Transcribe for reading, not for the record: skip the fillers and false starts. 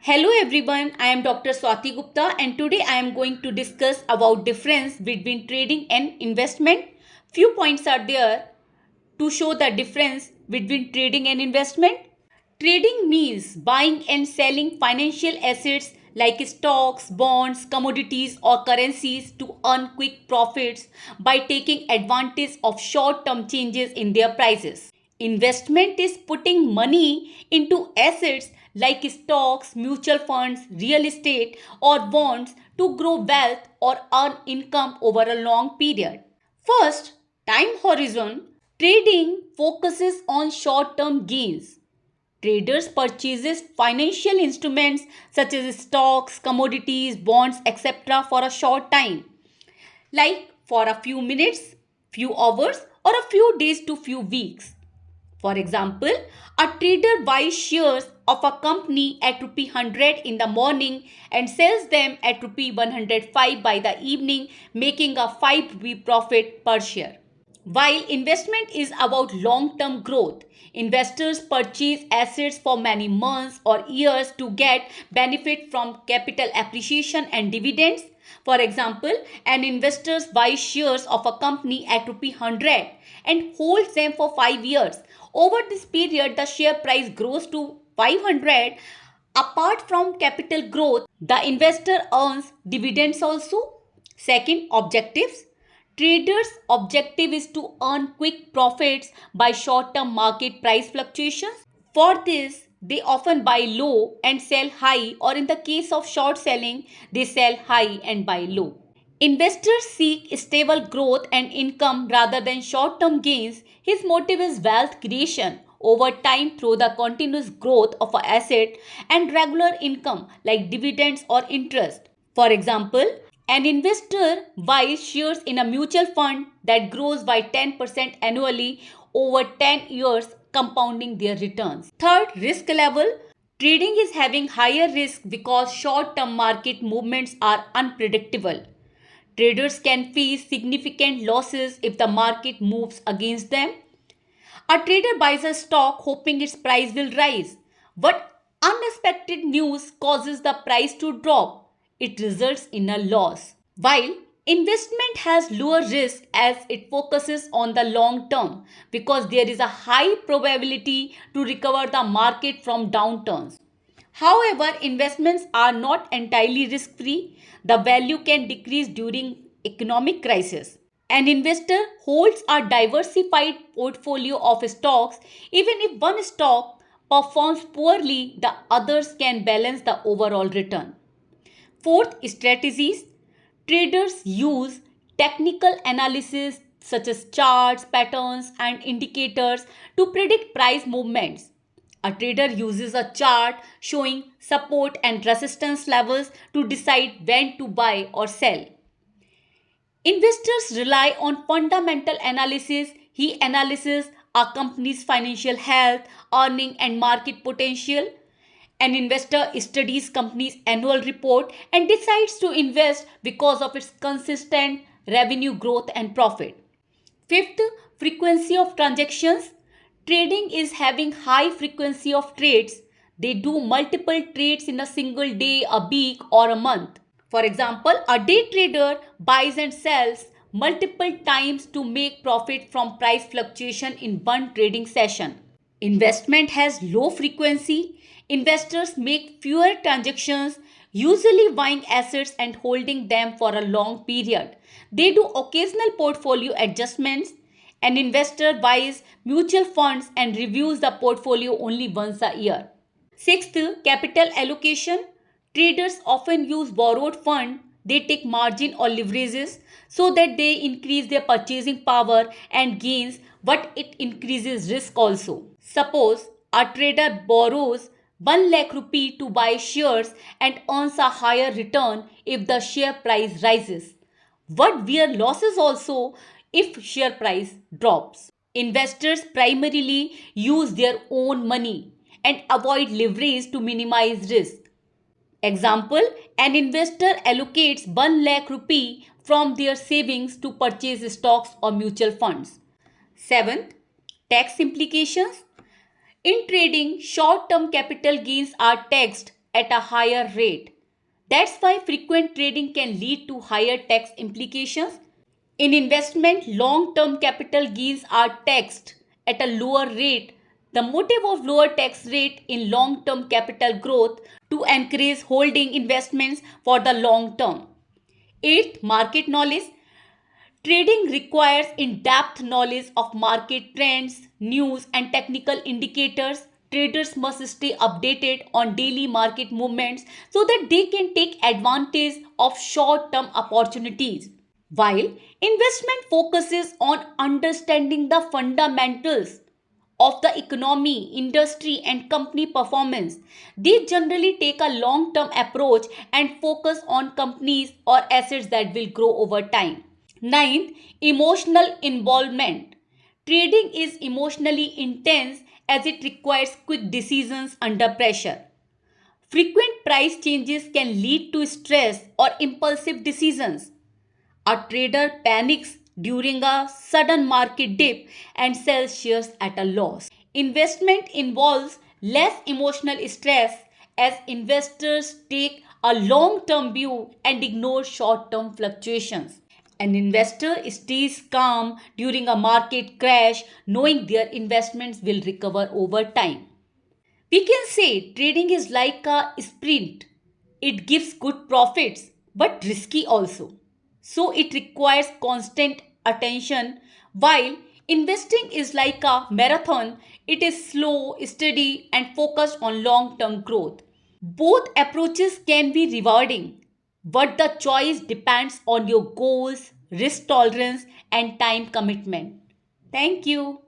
Hello everyone, I am Dr. Swati Gupta and today I am going to discuss about difference between trading and investment. Few points are there to show the difference between trading and investment. Trading means buying and selling financial assets like stocks, bonds, commodities or currencies to earn quick profits by taking advantage of short-term changes in their prices. Investment is putting money into assets like stocks, mutual funds, real estate or bonds to grow wealth or earn income over a long period. First, time horizon. Trading focuses on short-term gains. Traders purchases financial instruments such as stocks, commodities, bonds, etc. for a short time, like for a few minutes, few hours, or a few days to few weeks. For example, a trader buys shares of a company at rupee 100 in the morning and sells them at rupee 105 by the evening, making a 5 rupee profit per share. While investment is about long-term growth, investors purchase assets for many months or years to get benefit from capital appreciation and dividends. For example, an investor buys shares of a company at rupee 100 and holds them for 5 years. Over this period, the share price grows to 500. Apart from capital growth, the investor earns dividends also. Second, objectives. Traders' objective is to earn quick profits by short-term market price fluctuations. For this, they often buy low and sell high, or in the case of short selling, they sell high and buy low. Investors seek stable growth and income rather than short-term gains. His motive is wealth creation over time through the continuous growth of an asset and regular income like dividends or interest. For example, an investor buys shares in a mutual fund that grows by 10% annually over 10 years, compounding their returns. Third, risk level. Trading is having higher risk because short-term market movements are unpredictable. Traders can face significant losses if the market moves against them. A trader buys a stock hoping its price will rise, but unexpected news causes the price to drop. It results in a loss. While investment has lower risk as it focuses on the long term because there is a high probability to recover the market from downturns. However, investments are not entirely risk-free. The value can decrease during economic crisis. An investor holds a diversified portfolio of stocks. Even if one stock performs poorly, the others can balance the overall return. Fourth, strategies. Traders use technical analysis such as charts, patterns, and indicators to predict price movements. A trader uses a chart showing support and resistance levels to decide when to buy or sell. Investors rely on fundamental analysis. He analyzes a company's financial health, earning, and market potential. An investor studies company's annual report and decides to invest because of its consistent revenue growth and profit. Fifth, frequency of transactions. Trading is having high frequency of trades. They do multiple trades in a single day, a week, or a month. For example, a day trader buys and sells multiple times to make profit from price fluctuation in one trading session. Investment has low frequency. Investors make fewer transactions, usually buying assets and holding them for a long period. They do occasional portfolio adjustments. An investor buys mutual funds and reviews the portfolio only once a year. Sixth, capital allocation. Traders often use borrowed fund. They take margin or leverages so that they increase their purchasing power and gains, but it increases risk also. Suppose a trader borrows 1 lakh rupee to buy shares and earns a higher return if the share price rises, but bear losses also if share price drops. Investors primarily use their own money and avoid leverage to minimize risk. Example, an investor allocates 1 lakh rupee from their savings to purchase stocks or mutual funds. Seventh, tax implications. In trading, short-term capital gains are taxed at a higher rate. That's why frequent trading can lead to higher tax implications. In investment, long-term capital gains are taxed at a lower rate. The motive of lower tax rate in long-term capital growth to encourage holding investments for the long term. Eighth, market knowledge. Trading requires in-depth knowledge of market trends, news, and technical indicators. Traders must stay updated on daily market movements so that they can take advantage of short-term opportunities. While investment focuses on understanding the fundamentals of the economy, industry, and company performance, they generally take a long term approach and focus on companies or assets that will grow over time. Ninth, emotional involvement. Trading is emotionally intense as it requires quick decisions under pressure. Frequent price changes can lead to stress or impulsive decisions. A trader panics during a sudden market dip and sells shares at a loss. Investment involves less emotional stress as investors take a long term view and ignore short term fluctuations. An investor stays calm during a market crash, knowing their investments will recover over time. We can say trading is like a sprint. It gives good profits but risky also. So it requires constant attention while investing is like a marathon. It is slow, steady and focused on long-term growth. Both approaches can be rewarding, but the choice depends on your goals, risk tolerance and time commitment. Thank you.